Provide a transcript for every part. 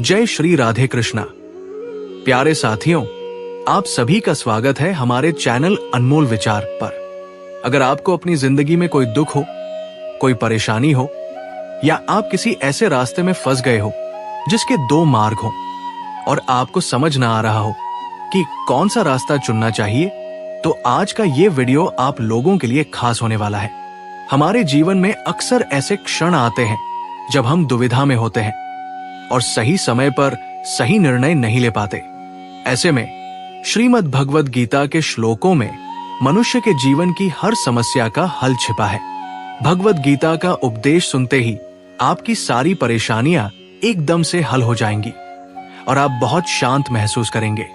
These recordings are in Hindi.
जय श्री राधे कृष्णा। प्यारे साथियों, आप सभी का स्वागत है हमारे चैनल अनमोल विचार पर। अगर आपको अपनी जिंदगी में कोई दुख हो, कोई परेशानी हो, या आप किसी ऐसे रास्ते में फंस गए हो जिसके दो मार्ग हो और आपको समझ ना आ रहा हो कि कौन सा रास्ता चुनना चाहिए, तो आज का ये वीडियो आप लोगों के लिए खास होने वाला है। हमारे जीवन में अक्सर ऐसे क्षण आते हैं जब हम दुविधा में होते हैं और सही समय पर सही निर्णय नहीं ले पाते। ऐसे में श्रीमद् भगवद गीता के श्लोकों में मनुष्य के जीवन की हर समस्या का हल छिपा है। भगवद गीता का उपदेश सुनते ही आपकी सारी परेशानियां एकदम से हल हो जाएंगी और आप बहुत शांत महसूस करेंगे।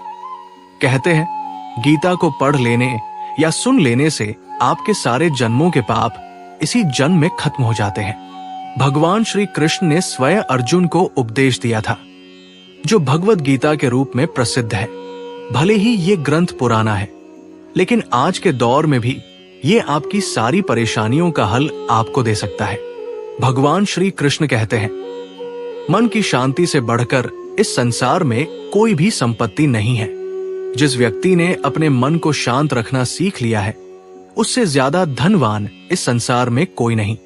कहते हैं, गीता को पढ़ लेने या सुन लेने से आपके सारे जन्मों के पाप इसी जन्म में खत्म हो जाते हैं। भगवान श्री कृष्ण ने स्वयं अर्जुन को उपदेश दिया था, जो भगवद गीता के रूप में प्रसिद्ध है। भले ही ये ग्रंथ पुराना है, लेकिन आज के दौर में भी ये आपकी सारी परेशानियों का हल आपको दे सकता है। भगवान श्री कृष्ण कहते हैं, मन की शांति से बढ़कर इस संसार में कोई भी संपत्ति नहीं है। जिस व्यक्ति ने अपने मन को शांत रखना सीख लिया है, उससे ज्यादा धनवान इस संसार में कोई नहीं।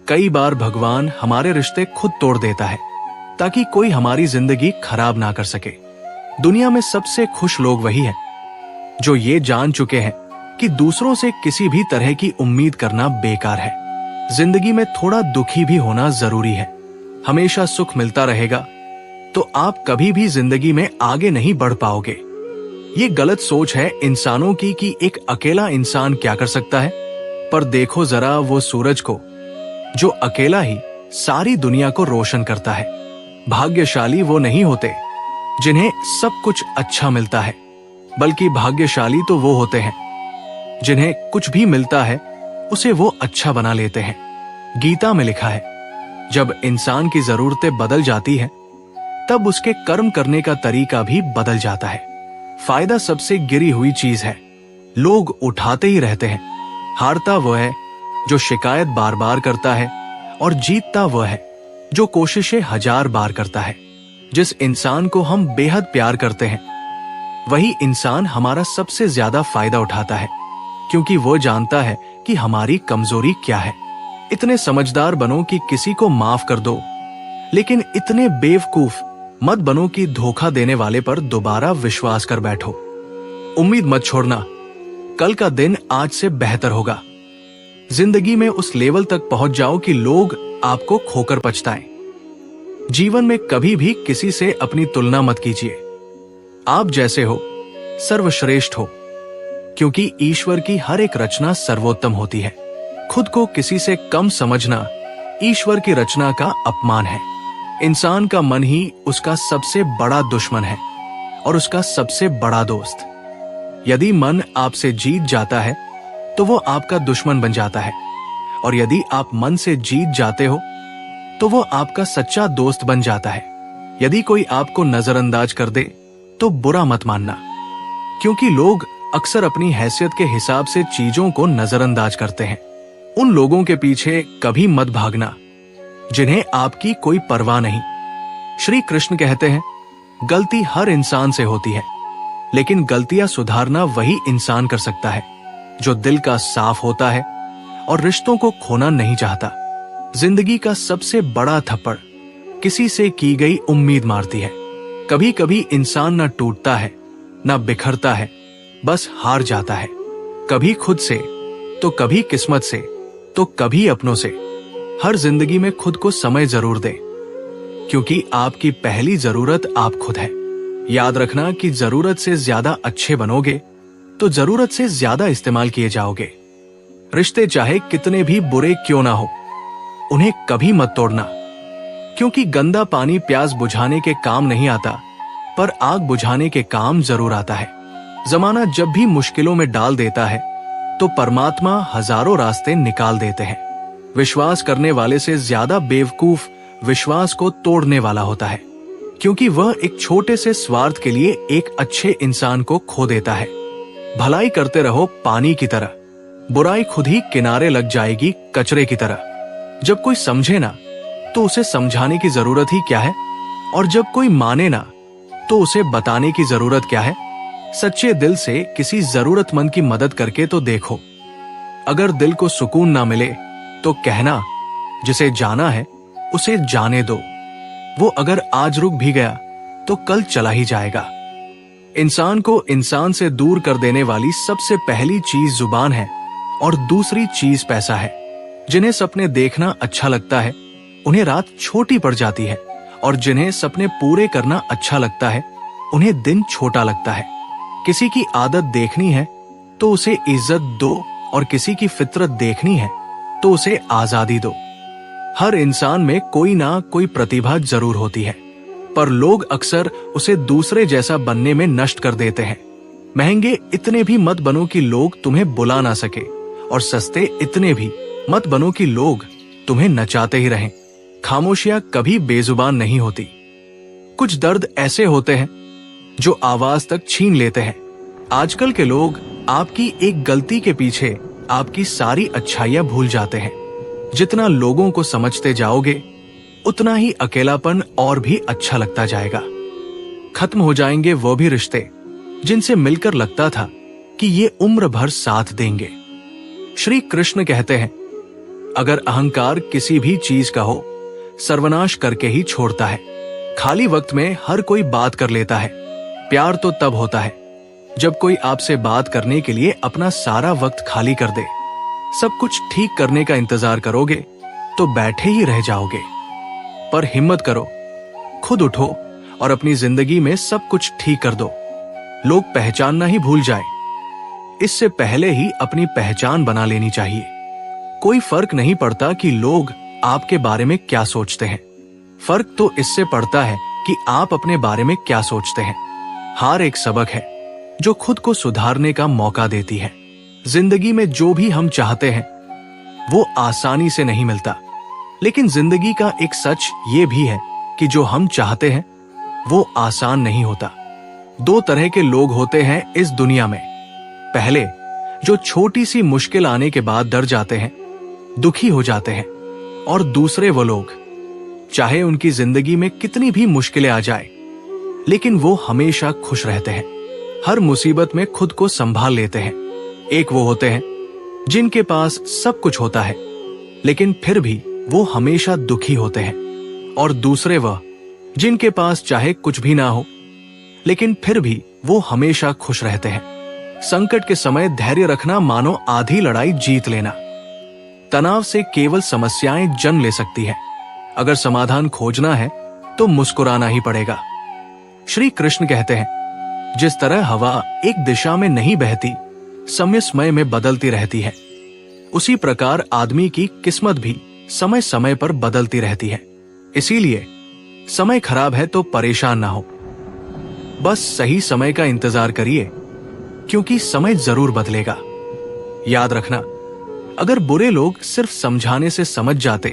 कई बार भगवान हमारे रिश्ते खुद तोड़ देता है ताकि कोई हमारी जिंदगी खराब ना कर सके। दुनिया में सबसे खुश लोग वही हैं जो ये जान चुके हैं कि दूसरों से किसी भी तरह की उम्मीद करना बेकार है। जिंदगी में थोड़ा दुखी भी होना जरूरी है। हमेशा सुख मिलता रहेगा तो आप कभी भी जिंदगी में आगे नहीं बढ़ पाओगे। ये गलत सोच है इंसानों की कि एक अकेला इंसान क्या कर सकता है। पर देखो जरा वो सूरज को, जो अकेला ही सारी दुनिया को रोशन करता है। भाग्यशाली वो नहीं होते जिन्हें सब कुछ अच्छा मिलता है, बल्कि भाग्यशाली तो वो होते हैं जिन्हें कुछ भी मिलता है उसे वो अच्छा बना लेते हैं। गीता में लिखा है, जब इंसान की जरूरतें बदल जाती हैं, तब उसके कर्म करने का तरीका भी बदल जाता है। फायदा सबसे गिरी हुई चीज है। लोग उठाते ही रहते हैं। हारता वो है जो शिकायत बार बार करता है, और जीतता वह है जो कोशिशें 1000 बार करता है। जिस इंसान को हम बेहद प्यार करते हैं, वही इंसान हमारा सबसे ज्यादा फायदा उठाता है, क्योंकि वो जानता है कि हमारी कमजोरी क्या है। इतने समझदार बनो कि किसी को माफ कर दो, लेकिन इतने बेवकूफ मत बनो कि धोखा देने वाले पर दोबारा विश्वास कर बैठो। उम्मीद मत छोड़ना, कल का दिन आज से बेहतर होगा। जिंदगी में उस लेवल तक पहुंच जाओ कि लोग आपको खोकर पछताएं। जीवन में कभी भी किसी से अपनी तुलना मत कीजिए। आप जैसे हो सर्वश्रेष्ठ हो, क्योंकि ईश्वर की हर एक रचना सर्वोत्तम होती है। खुद को किसी से कम समझना ईश्वर की रचना का अपमान है। इंसान का मन ही उसका सबसे बड़ा दुश्मन है और उसका सबसे बड़ा दोस्त। यदि मन आपसे जीत जाता है तो वो आपका दुश्मन बन जाता है, और यदि आप मन से जीत जाते हो तो वो आपका सच्चा दोस्त बन जाता है। यदि कोई आपको नजरअंदाज कर दे तो बुरा मत मानना, क्योंकि लोग अक्सर अपनी हैसियत के हिसाब से चीजों को नजरअंदाज करते हैं। उन लोगों के पीछे कभी मत भागना जिन्हें आपकी कोई परवाह नहीं। श्री कृष्ण कहते हैं, गलती हर इंसान से होती है, लेकिन गलतियां सुधारना वही इंसान कर सकता है जो दिल का साफ होता है और रिश्तों को खोना नहीं चाहता। जिंदगी का सबसे बड़ा थप्पड़ किसी से की गई उम्मीद मारती है। कभी कभी इंसान न टूटता है न बिखरता है, बस हार जाता है। कभी खुद से तो कभी किस्मत से तो कभी अपनों से। हर जिंदगी में खुद को समय जरूर दे, क्योंकि आपकी पहली जरूरत आप खुद है। याद रखना कि जरूरत से ज्यादा अच्छे बनोगे तो जरूरत से ज्यादा इस्तेमाल किए जाओगे। रिश्ते चाहे कितने भी बुरे क्यों ना हो, उन्हें कभी मत तोड़ना, क्योंकि गंदा पानी प्यास बुझाने के काम नहीं आता, पर आग बुझाने के काम जरूर आता है। जमाना जब भी मुश्किलों में डाल देता है तो परमात्मा हजारों रास्ते निकाल देते हैं। विश्वास करने वाले से ज्यादा बेवकूफ विश्वास को तोड़ने वाला होता है, क्योंकि वह एक छोटे से स्वार्थ के लिए एक अच्छे इंसान को खो देता है। भलाई करते रहो पानी की तरह, बुराई खुद ही किनारे लग जाएगी कचरे की तरह। जब कोई समझे ना तो उसे समझाने की जरूरत ही क्या है। और जब कोई माने ना तो उसे बताने की जरूरत क्या है। सच्चे दिल से किसी जरूरतमंद की मदद करके तो देखो। अगर दिल को सुकून ना मिले तो कहना, जिसे जाना है उसे जाने दो। वो अगर आज रुक भी गया तो कल चला ही जाएगा। इंसान को इंसान से दूर कर देने वाली सबसे पहली चीज जुबान है और दूसरी चीज पैसा है। जिन्हें सपने देखना अच्छा लगता है उन्हें रात छोटी पड़ जाती है, और जिन्हें सपने पूरे करना अच्छा लगता है उन्हें दिन छोटा लगता है। किसी की आदत देखनी है तो उसे इज्जत दो, और किसी की फितरत देखनी है तो उसे आजादी दो। हर इंसान में कोई ना कोई प्रतिभा जरूर होती है, पर लोग अक्सर उसे दूसरे जैसा बनने में नष्ट कर देते हैं। महंगे इतने भी मत बनो कि लोग तुम्हें बुला ना सके, और सस्ते इतने भी मत बनो कि लोग तुम्हें नचाते ही रहें। खामोशियां कभी बेजुबान नहीं होती। कुछ दर्द ऐसे होते हैं जो आवाज तक छीन लेते हैं। आजकल के लोग आपकी एक गलती के पीछे आपकी सारी अच्छाइयां भूल जाते हैं। जितना लोगों को समझते जाओगे उतना ही अकेलापन और भी अच्छा लगता जाएगा। खत्म हो जाएंगे वो भी रिश्ते जिनसे मिलकर लगता था कि ये उम्र भर साथ देंगे। श्री कृष्ण कहते हैं, अगर अहंकार किसी भी चीज का हो सर्वनाश करके ही छोड़ता है। खाली वक्त में हर कोई बात कर लेता है। प्यार तो तब होता है जब कोई आपसे बात करने के लिए अपना सारा वक्त खाली कर दे। सब कुछ ठीक करने का इंतजार करोगे तो बैठे ही रह जाओगे। पर हिम्मत करो, खुद उठो और अपनी जिंदगी में सब कुछ ठीक कर दो। लोग पहचानना ही भूल जाए, इससे पहले ही अपनी पहचान बना लेनी चाहिए। कोई फर्क नहीं पड़ता कि लोग आपके बारे में क्या सोचते हैं। फर्क तो इससे पड़ता है कि आप अपने बारे में क्या सोचते हैं। हार एक सबक है जो खुद को सुधारने का मौका देती है। जिंदगी में जो भी हम चाहते हैं वो आसानी से नहीं मिलता, लेकिन जिंदगी का एक सच ये भी है कि जो हम चाहते हैं वो आसान नहीं होता। दो तरह के लोग होते हैं इस दुनिया में। पहले, जो छोटी सी मुश्किल आने के बाद डर जाते हैं, दुखी हो जाते हैं, और दूसरे वो लोग, चाहे उनकी जिंदगी में कितनी भी मुश्किलें आ जाए, लेकिन वो हमेशा खुश रहते हैं। हर मुसीबत में खुद को संभाल लेते हैं। एक वो होते हैं जिनके पास सब कुछ होता है, लेकिन फिर भी वो हमेशा दुखी होते हैं, और दूसरे वह जिनके पास चाहे कुछ भी ना हो, लेकिन फिर भी वो हमेशा खुश रहते हैं। संकट के समय धैर्य रखना मानो आधी लड़ाई जीत लेना। तनाव से केवल समस्याएं जन्म ले सकती है। अगर समाधान खोजना है तो मुस्कुराना ही पड़ेगा। श्री कृष्ण कहते हैं, जिस तरह हवा एक दिशा में नहीं बहती, समय समय में बदलती रहती है, उसी प्रकार आदमी की किस्मत भी समय समय पर बदलती रहती है। इसीलिए समय खराब है तो परेशान ना हो, बस सही समय का इंतजार करिए, क्योंकि समय जरूर बदलेगा। याद रखना, अगर बुरे लोग सिर्फ समझाने से समझ जाते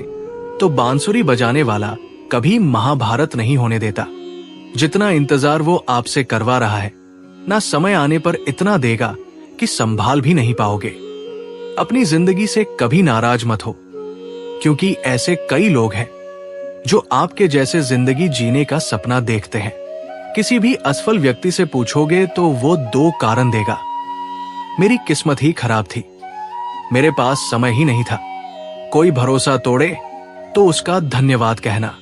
तो बांसुरी बजाने वाला कभी महाभारत नहीं होने देता। जितना इंतजार वो आपसे करवा रहा है, ना समय आने पर इतना देगा कि संभाल भी नहीं पाओगे। अपनी जिंदगी से कभी नाराज मत हो, क्योंकि ऐसे कई लोग हैं जो आपके जैसे जिंदगी जीने का सपना देखते हैं। किसी भी असफल व्यक्ति से पूछोगे तो वो दो कारण देगा। मेरी किस्मत ही खराब थी, मेरे पास समय ही नहीं था। कोई भरोसा तोड़े तो उसका धन्यवाद कहना,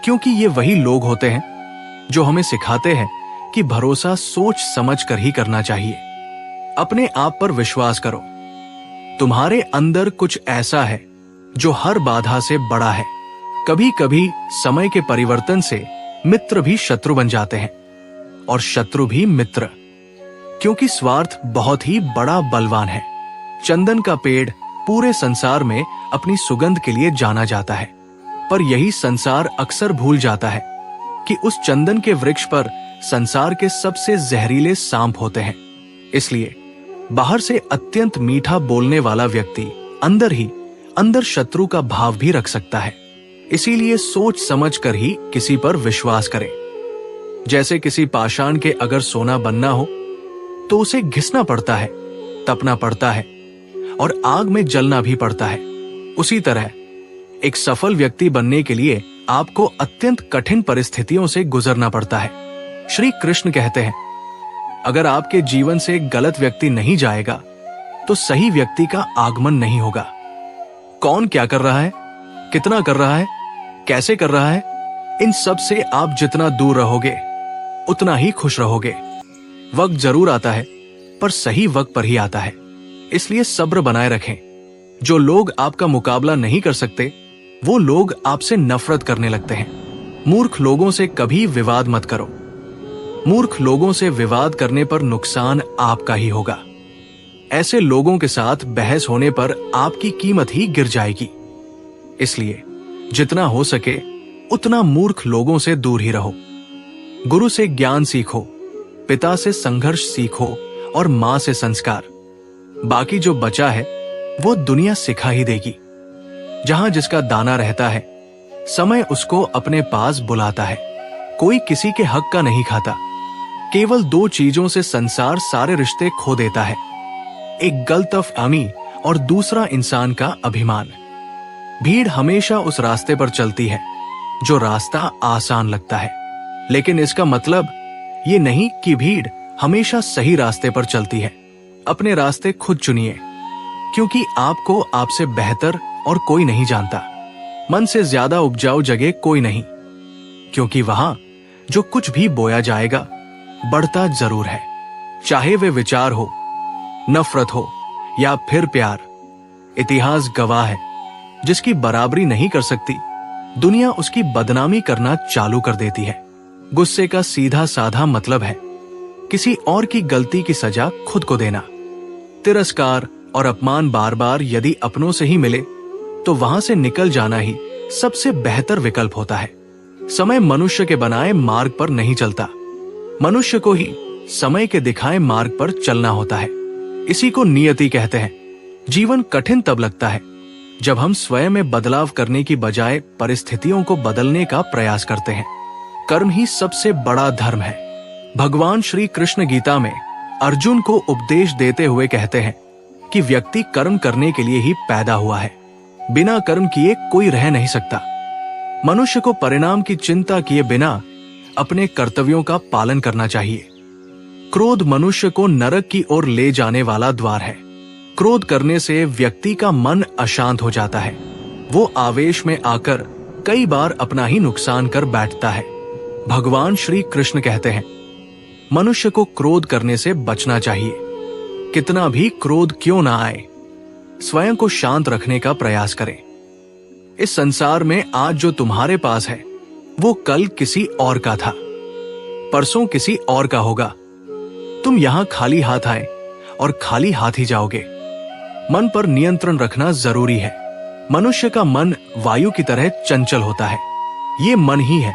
क्योंकि ये वही लोग होते हैं जो हमें सिखाते हैं कि भरोसा सोच समझ कर ही करना चाहिए। अपने आप पर विश्वास करो। तुम्हारे अंदर कुछ ऐसा है जो हर बाधा से बड़ा है। कभी कभी समय के परिवर्तन से मित्र भी शत्रु बन जाते हैं, और शत्रु भी मित्र, क्योंकि स्वार्थ बहुत ही बड़ा बलवान है। चंदन का पेड़ पूरे संसार में अपनी सुगंध के लिए जाना जाता है, पर यही संसार अक्सर भूल जाता है कि उस चंदन के वृक्ष पर संसार के सबसे जहरीले सांप होते हैं। इसलिए बाहर से अत्यंत मीठा बोलने वाला व्यक्ति अंदर ही अंदर शत्रु का भाव भी रख सकता है। इसीलिए सोच समझ कर ही किसी पर विश्वास करें। जैसे किसी पाषाण के अगर सोना बनना हो तो उसे घिसना पड़ता है, तपना पड़ता है, और आग में जलना भी पड़ता है। उसी तरह एक सफल व्यक्ति बनने के लिए आपको अत्यंत कठिन परिस्थितियों से गुजरना पड़ता है। श्री कृष्ण कहते हैं, अगर आपके जीवन से एक गलत व्यक्ति नहीं जाएगा तो सही व्यक्ति का आगमन नहीं होगा। कौन क्या कर रहा है, कितना कर रहा है, कैसे कर रहा है, इन सब से आप जितना दूर रहोगे उतना ही खुश रहोगे। वक्त जरूर आता है, पर सही वक्त पर ही आता है, इसलिए सब्र बनाए रखें। जो लोग आपका मुकाबला नहीं कर सकते वो लोग आपसे नफरत करने लगते हैं। मूर्ख लोगों से कभी विवाद मत करो। मूर्ख लोगों से विवाद करने पर नुकसान आपका ही होगा। ऐसे लोगों के साथ बहस होने पर आपकी कीमत ही गिर जाएगी। इसलिए जितना हो सके उतना मूर्ख लोगों से दूर ही रहो। गुरु से ज्ञान सीखो, पिता से संघर्ष सीखो और मां से संस्कार। बाकी जो बचा है वो दुनिया सिखा ही देगी। जहां जिसका दाना रहता है, समय उसको अपने पास बुलाता है। कोई किसी के हक का नहीं खाता। केवल दो चीजों से संसार सारे रिश्ते खो देता है, एक गलतफहमी और दूसरा इंसान का अभिमान। भीड़ हमेशा उस रास्ते पर चलती है जो रास्ता आसान लगता है, लेकिन इसका मतलब ये नहीं कि भीड़ हमेशा सही रास्ते पर चलती है। अपने रास्ते खुद चुनिए, क्योंकि आपको आपसे बेहतर और कोई नहीं जानता। मन से ज्यादा उपजाऊ जगह कोई नहीं, क्योंकि वहां जो कुछ भी बोया जाएगा बढ़ता जरूर है। चाहे वे विचार हो, नफरत हो या फिर प्यार। इतिहास गवाह है, जिसकी बराबरी नहीं कर सकती दुनिया उसकी बदनामी करना चालू कर देती है। गुस्से का सीधा साधा मतलब है किसी और की गलती की सजा खुद को देना। तिरस्कार और अपमान बार बार यदि अपनों से ही मिले तो वहां से निकल जाना ही सबसे बेहतर विकल्प होता है। समय मनुष्य के बनाए मार्ग पर नहीं चलता, मनुष्य को ही समय के दिखाए मार्ग पर चलना होता है। इसी को नियति कहते हैं। जीवन कठिन तब लगता है जब हम स्वयं में बदलाव करने की बजाय परिस्थितियों को बदलने का प्रयास करते हैं। कर्म ही सबसे बड़ा धर्म है। भगवान श्री कृष्ण गीता में अर्जुन को उपदेश देते हुए कहते हैं कि व्यक्ति कर्म करने के लिए ही पैदा हुआ है। बिना कर्म किए कोई रह नहीं सकता। मनुष्य को परिणाम की चिंता किए बिना अपने कर्तव्यों का पालन करना चाहिए। क्रोध मनुष्य को नरक की ओर ले जाने वाला द्वार है। क्रोध करने से व्यक्ति का मन अशांत हो जाता है। वो आवेश में आकर कई बार अपना ही नुकसान कर बैठता है। भगवान श्री कृष्ण कहते हैं, मनुष्य को क्रोध करने से बचना चाहिए। कितना भी क्रोध क्यों ना आए, स्वयं को शांत रखने का प्रयास करें। इस संसार में आज जो तुम्हारे पास है वो कल किसी और का था, परसों किसी और का होगा। तुम यहां खाली हाथ आए और खाली हाथ ही जाओगे। मन पर नियंत्रण रखना जरूरी है। मनुष्य का मन वायु की तरह चंचल होता है। ये मन ही है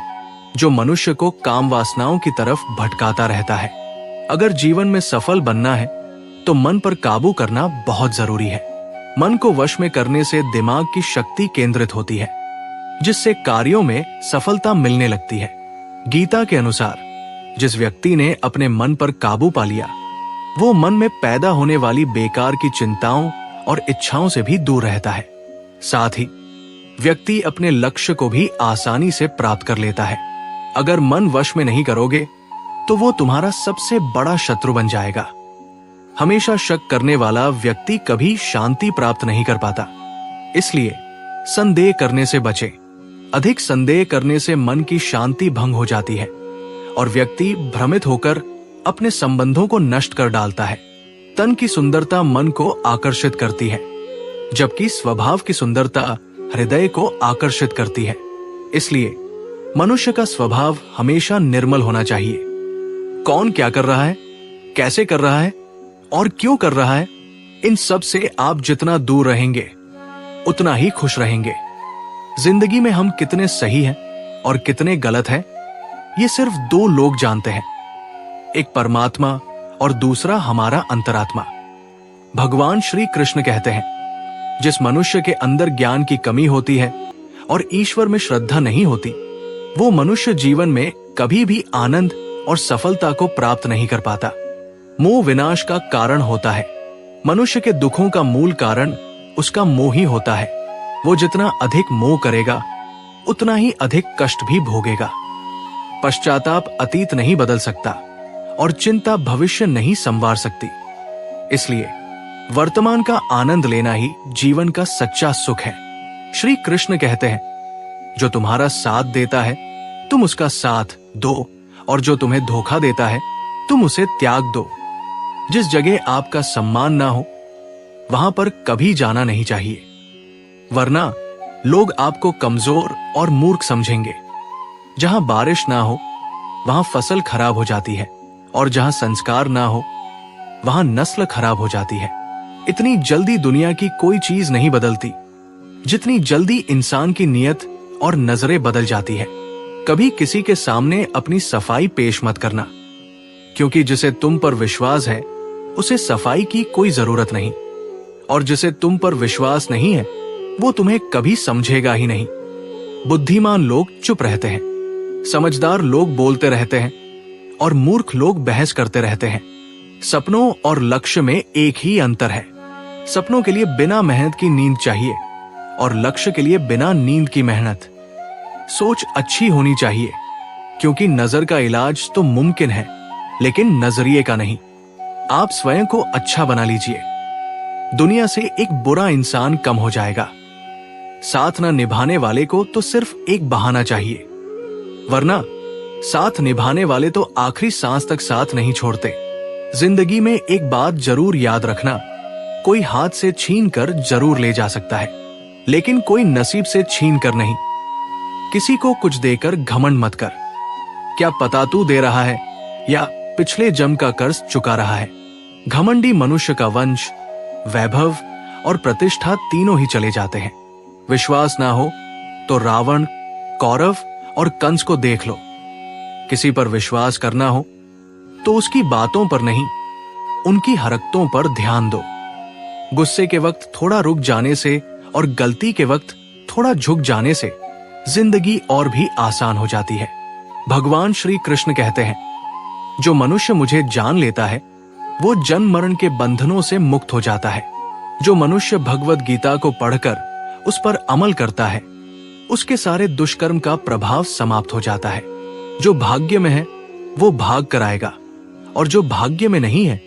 जो मनुष्य को काम वासनाओं की तरफ भटकाता रहता है। अगर जीवन में सफल बनना है तो मन पर काबू करना बहुत जरूरी है। मन को वश में करने से दिमाग की शक्ति केंद्रित होती है, जिससे कार्यों में सफलता मिलने लगती है। गीता के अनुसार जिस व्यक्ति ने अपने मन पर काबू पा लिया, वो मन में पैदा होने वाली बेकार की चिंताओं और इच्छाओं से भी दूर रहता है। साथ ही व्यक्ति अपने लक्ष्य को भी आसानी से प्राप्त कर लेता है। अगर मन वश में नहीं करोगे तो वो तुम्हारा सबसे बड़ा शत्रु बन जाएगा। हमेशा शक करने वाला व्यक्ति कभी शांति प्राप्त नहीं कर पाता। इसलिए संदेह करने से बचें। अधिक संदेह करने से मन की शांति भंग हो जाती है और व्यक्ति भ्रमित होकर अपने संबंधों को नष्ट कर डालता है। तन की सुंदरता मन को आकर्षित करती है, जबकि स्वभाव की सुंदरता हृदय को आकर्षित करती है। इसलिए मनुष्य का स्वभाव हमेशा निर्मल होना चाहिए। कौन क्या कर रहा है, कैसे कर रहा है और क्यों कर रहा है, इन सब से आप जितना दूर रहेंगे उतना ही खुश रहेंगे। जिंदगी में हम कितने सही हैं और कितने गलत हैं, ये सिर्फ दो लोग जानते हैं, एक परमात्मा और दूसरा हमारा अंतरात्मा। भगवान श्री कृष्ण कहते हैं, जिस मनुष्य के अंदर ज्ञान की कमी होती है और ईश्वर में श्रद्धा नहीं होती, वो मनुष्य जीवन में कभी भी आनंद और सफलता को प्राप्त नहीं कर पाता। मोह विनाश का कारण होता है। मनुष्य के दुखों का मूल कारण उसका मोह ही होता है। वो जितना अधिक मोह करेगा उतना ही अधिक कष्ट भी भोगेगा। पश्चाताप अतीत नहीं बदल सकता और चिंता भविष्य नहीं संवार सकती। इसलिए वर्तमान का आनंद लेना ही जीवन का सच्चा सुख है। श्री कृष्ण कहते हैं, जो तुम्हारा साथ देता है तुम उसका साथ दो, और जो तुम्हें धोखा देता है तुम उसे त्याग दो। जिस जगह आपका सम्मान ना हो वहां पर कभी जाना नहीं चाहिए, वरना लोग आपको कमजोर और मूर्ख समझेंगे। जहां बारिश ना हो वहां फसल खराब हो जाती है, और जहां संस्कार ना हो वहां नस्ल खराब हो जाती है। इतनी जल्दी दुनिया की कोई चीज नहीं बदलती जितनी जल्दी इंसान की नीयत और नजरें बदल जाती है। कभी किसी के सामने अपनी सफाई पेश मत करना, क्योंकि जिसे तुम पर विश्वास है उसे सफाई की कोई जरूरत नहीं, और जिसे तुम पर विश्वास नहीं है वो तुम्हें कभी समझेगा ही नहीं। बुद्धिमान लोग चुप रहते हैं, समझदार लोग बोलते रहते हैं, और मूर्ख लोग बहस करते रहते हैं। सपनों और लक्ष्य में एक ही अंतर है। सपनों के लिए बिना मेहनत की नींद चाहिए, और लक्ष्य के लिए बिना नींद की मेहनत। सोच अच्छी होनी चाहिए, क्योंकि नजर का इलाज तो मुमकिन है, लेकिन नजरिए का नहीं। आप स्वयं को अच्छा बना लीजिए, दुनिया से एक बुरा इंसान कम हो जाएगा। साथ न निभाने वाले को तो सिर्फ एक बहाना चाहिए, वरना साथ निभाने वाले तो आखिरी सांस तक साथ नहीं छोड़ते। जिंदगी में एक बात जरूर याद रखना, कोई हाथ से छीन कर जरूर ले जा सकता है, लेकिन कोई नसीब से छीन कर नहीं। किसी को कुछ देकर घमंड मत कर। क्या पता तू दे रहा है या पिछले जन्म का कर्ज चुका रहा है। घमंडी मनुष्य का वंश, वैभव और प्रतिष्ठा तीनों ही चले जाते हैं। विश्वास ना हो तो रावण, कौरव और कंस को देख लो। किसी पर विश्वास करना हो तो उसकी बातों पर नहीं, उनकी हरकतों पर ध्यान दो। गुस्से के वक्त थोड़ा रुक जाने से और गलती के वक्त थोड़ा झुक जाने से जिंदगी और भी आसान हो जाती है। भगवान श्री कृष्ण कहते हैं, जो मनुष्य मुझे जान लेता है वो जन्म मरण के बंधनों से मुक्त हो जाता है। जो मनुष्य भगवद गीता को पढ़कर उस पर अमल करता है उसके सारे दुष्कर्म का प्रभाव समाप्त हो जाता है। जो भाग्य में है वो भाग कर आएगा, और जो भाग्य में नहीं है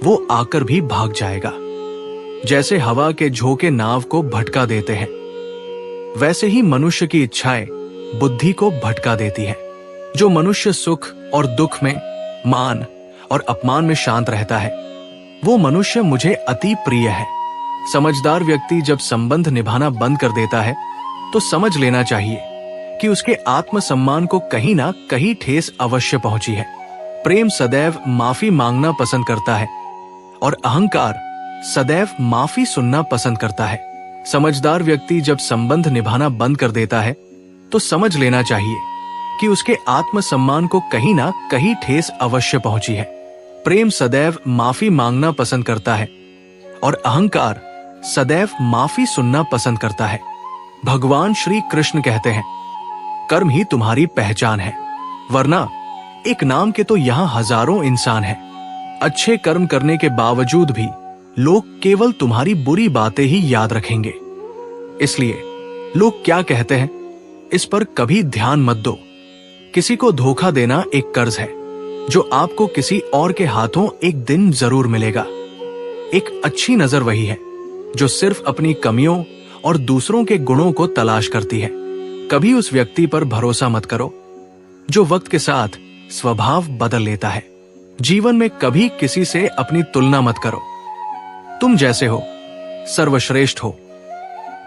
वो आकर भी भाग जाएगा। जैसे हवा के झोंके नाव को भटका देते हैं, वैसे ही मनुष्य की इच्छाएं बुद्धि को भटका देती है। जो मनुष्य सुख और दुख में, मान और अपमान में शांत रहता है वो मनुष्य मुझे अति प्रिय है। समझदार व्यक्ति जब संबंध निभाना बंद कर देता है तो समझ लेना चाहिए कि उसके आत्मसम्मान को कहीं ना कहीं ठेस अवश्य पहुंची है। प्रेम सदैव माफी मांगना पसंद करता है, और अहंकार सदैव माफी सुनना पसंद करता है। समझदार व्यक्ति जब संबंध निभाना बंद कर देता है तो समझ लेना चाहिए कि उसके आत्मसम्मान को कहीं ना कहीं ठेस अवश्य पहुंची है। प्रेम सदैव माफी मांगना पसंद करता है, और अहंकार सदैव माफी सुनना पसंद करता है। भगवान श्री कृष्ण कहते हैं, कर्म ही तुम्हारी पहचान है, वरना एक नाम के तो यहाँ हजारों इंसान हैं। अच्छे कर्म करने के बावजूद भी लोग केवल तुम्हारी बुरी बातें ही याद रखेंगे। इसलिए लोग क्या कहते हैं इस पर कभी ध्यान मत दो। किसी को धोखा देना एक कर्ज है जो आपको किसी और के हाथों एक दिन जरूर मिलेगा। एक अच्छी नजर वही है जो सिर्फ अपनी कमियों और दूसरों के गुणों को तलाश करती है। कभी उस व्यक्ति पर भरोसा मत करो जो वक्त के साथ स्वभाव बदल लेता है। जीवन में कभी किसी से अपनी तुलना मत करो। तुम जैसे हो सर्वश्रेष्ठ हो।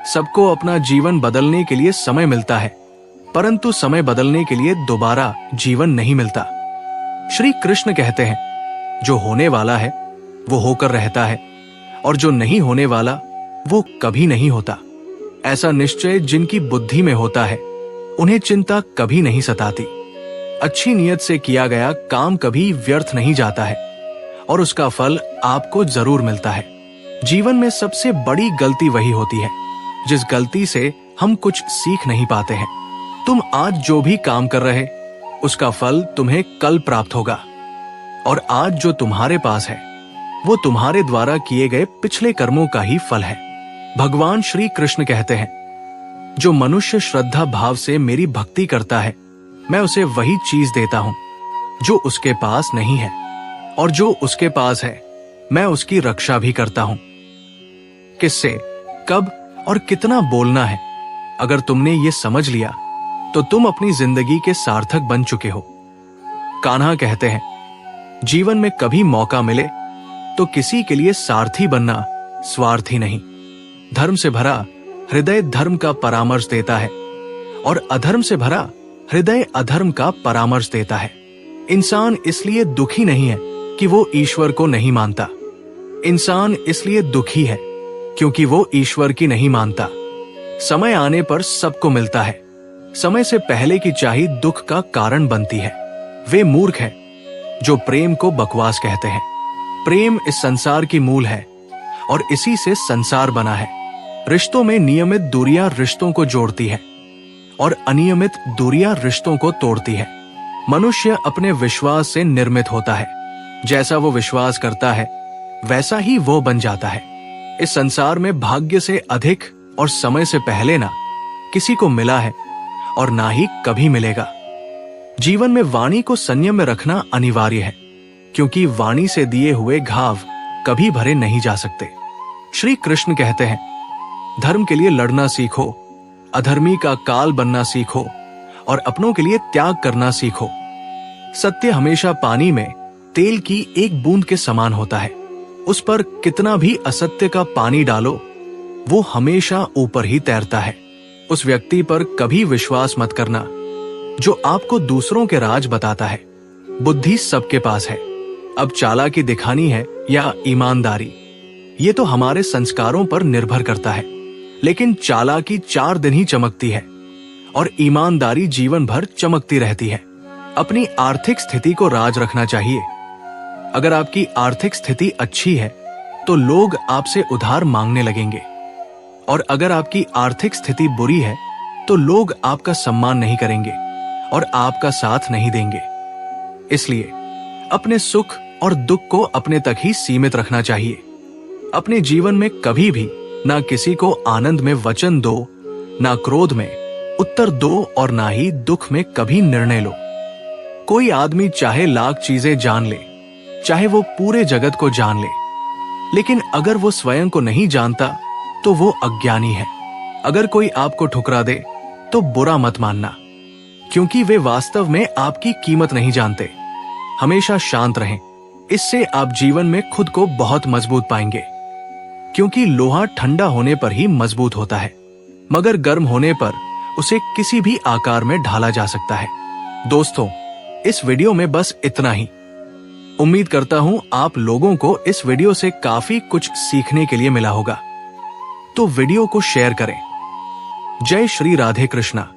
सबको अपना जीवन बदलने के लिए समय मिलता है, परंतु समय बदलने के लिए दोबारा जीवन नहीं मिलता। श्री कृष्ण कहते हैं, जो होने वाला है वो होकर रहता है, और जो नहीं होने वाला वो कभी नहीं होता। ऐसा निश्चय जिनकी बुद्धि में होता है उन्हें चिंता कभी नहीं सताती। अच्छी नीयत से किया गया काम कभी व्यर्थ नहीं जाता है, और उसका फल आपको जरूर मिलता है। जीवन में सबसे बड़ी गलती वही होती है जिस गलती से हम कुछ सीख नहीं पाते हैं। तुम आज जो भी काम कर रहे उसका फल तुम्हें कल प्राप्त होगा, और आज जो तुम्हारे पास है वो तुम्हारे द्वारा किए गए पिछले कर्मों का ही फल है। भगवान श्री कृष्ण कहते हैं, जो मनुष्य श्रद्धा भाव से मेरी भक्ति करता है, मैं उसे वही चीज देता हूं जो उसके पास नहीं है, और जो उसके पास है मैं उसकी रक्षा भी करता हूं। किससे, कब और कितना बोलना है, अगर तुमने ये समझ लिया तो तुम अपनी जिंदगी के सार्थक बन चुके हो। कान्हा कहते हैं, जीवन में कभी मौका मिले तो किसी के लिए सारथी बनना स्वार्थी नहीं। धर्म से भरा हृदय धर्म का परामर्श देता है, और अधर्म से भरा हृदय अधर्म का परामर्श देता है। इंसान इसलिए दुखी नहीं है कि वो ईश्वर को नहीं मानता। इंसान इसलिए दुखी है क्योंकि वो ईश्वर की नहीं मानता। समय आने पर सबको मिलता है। समय से पहले की चाही दुख का कारण बनती है। वे मूर्ख हैं जो प्रेम को बकवास कहते हैं। प्रेम इस संसार की मूल है और इसी से संसार बना है। रिश्तों में नियमित दूरियां रिश्तों को जोड़ती है और अनियमित दूरियां रिश्तों को तोड़ती है। मनुष्य अपने विश्वास से निर्मित होता है। जैसा वो विश्वास करता है वैसा ही वो बन जाता है। इस संसार में भाग्य से अधिक और समय से पहले ना किसी को मिला है और ना ही कभी मिलेगा। जीवन में वाणी को संयम में रखना अनिवार्य है, क्योंकि वाणी से दिए हुए घाव कभी भरे नहीं जा सकते। श्री कृष्ण कहते हैं, धर्म के लिए लड़ना सीखो, अधर्मी का काल बनना सीखो और अपनों के लिए त्याग करना सीखो। सत्य हमेशा पानी में तेल की एक बूंद के समान होता है। उस पर कितना भी असत्य का पानी डालो, वो हमेशा ऊपर ही तैरता है। उस व्यक्ति पर कभी विश्वास मत करना जो आपको दूसरों के राज बताता है। बुद्धि सबके पास है, अब चालाकी दिखानी है या ईमानदारी, ये तो हमारे संस्कारों पर निर्भर करता है। लेकिन चालाकी 4 दिन ही चमकती है और ईमानदारी जीवन भर चमकती रहती है। अपनी आर्थिक स्थिति को राज रखना चाहिए। अगर आपकी आर्थिक स्थिति अच्छी है तो लोग आपसे उधार मांगने लगेंगे, और अगर आपकी आर्थिक स्थिति बुरी है तो लोग आपका सम्मान नहीं करेंगे और आपका साथ नहीं देंगे। इसलिए अपने सुख और दुख को अपने तक ही सीमित रखना चाहिए। अपने जीवन में कभी भी ना किसी को आनंद में वचन दो, ना क्रोध में उत्तर दो, और ना ही दुख में कभी निर्णय लो। कोई आदमी चाहे लाख चीजें जान ले, चाहे वो पूरे जगत को जान ले, लेकिन अगर वो स्वयं को नहीं जानता तो वो अज्ञानी है। अगर कोई आपको ठुकरा दे तो बुरा मत मानना, क्योंकि वे वास्तव में आपकी कीमत नहीं जानते। हमेशा शांत रहें, इससे आप जीवन में खुद को बहुत मजबूत पाएंगे, क्योंकि लोहा ठंडा होने पर ही मजबूत होता है, मगर गर्म होने पर उसे किसी भी आकार में ढाला जा सकता है। दोस्तों, इस वीडियो में बस इतना ही। उम्मीद करता हूं आप लोगों को इस वीडियो से काफी कुछ सीखने के लिए मिला होगा, तो वीडियो को शेयर करें। जय श्री राधे कृष्णा।